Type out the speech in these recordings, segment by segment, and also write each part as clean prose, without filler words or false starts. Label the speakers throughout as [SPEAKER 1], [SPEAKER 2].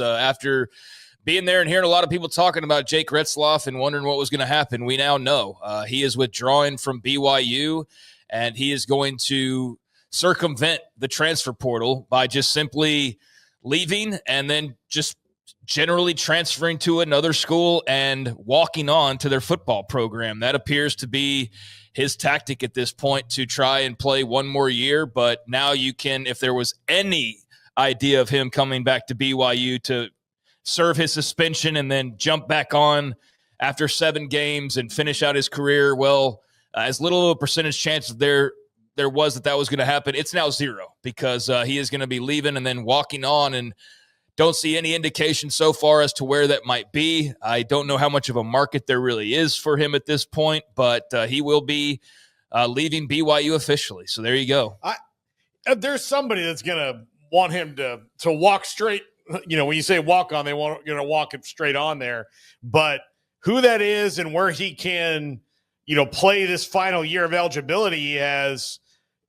[SPEAKER 1] After being there and hearing a lot of people talking about Jake Retzlaff and wondering what was going to happen, we now know he is withdrawing from BYU, and he is going to circumvent the transfer portal by just simply leaving and then just generally transferring to another school and walking on to their football program. That appears to be his tactic at this point, to try and play one more year. But now you can, if there was any idea of him coming back to BYU to serve his suspension and then jump back on after 7 games and finish out his career, well, as little of a percentage chance there was that was going to happen, it's now 0, because he is going to be leaving and then walking on, and don't see any indication so far as to where that might be. I don't know how much of a market there really is for him at this point, but he will be leaving BYU officially. So there you go.
[SPEAKER 2] There's somebody that's going to want him to walk straight. You know, when you say walk on, they want to walk him straight on there. But who that is and where he can, play this final year of eligibility he has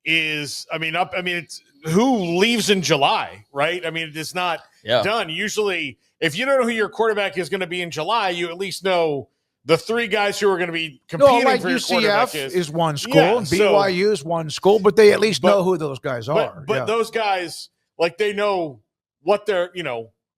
[SPEAKER 2] is, it's who leaves in July, right? I mean, it's not done. Usually, if you don't know who your quarterback is going to be in July, you at least know the 3 guys who are going to be competing for your quarterback
[SPEAKER 3] is one school, and BYU is one school, but they at least know who those guys are.
[SPEAKER 2] But those guys, they know what they're,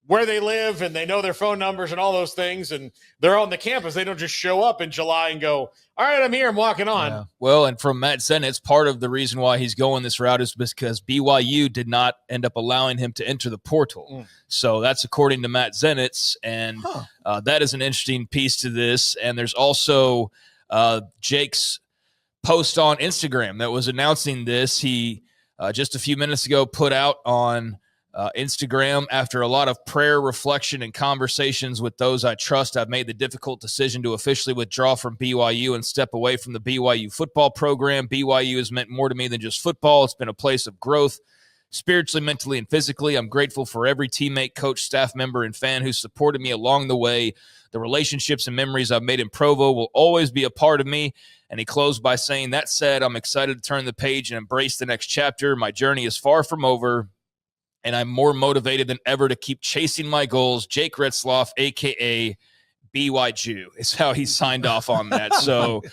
[SPEAKER 2] where they live, and they know their phone numbers and all those things, and they're on the campus. They don't just show up in July and go, all right, I'm here, I'm walking on.
[SPEAKER 1] Yeah. Well, and from Matt Zenitz, part of the reason why he's going this route is because BYU did not end up allowing him to enter the portal. So that's according to Matt Zenitz, and that is an interesting piece to this. And there's also Jake's post on Instagram that was announcing this. He just a few minutes ago put out on Instagram, after a lot of prayer, reflection, and conversations with those I trust, I've made the difficult decision to officially withdraw from BYU and step away from the BYU football program. BYU has meant more to me than just football. It's been a place of growth, spiritually, mentally, and physically. I'm grateful for every teammate, coach, staff member, and fan who supported me along the way. The relationships and memories I've made in Provo will always be a part of me. And he closed by saying, that said, I'm excited to turn the page and embrace the next chapter. My journey is far from over, and I'm more motivated than ever to keep chasing my goals. Jake Retzlaff, a.k.a. BYU, is how he signed off on that. So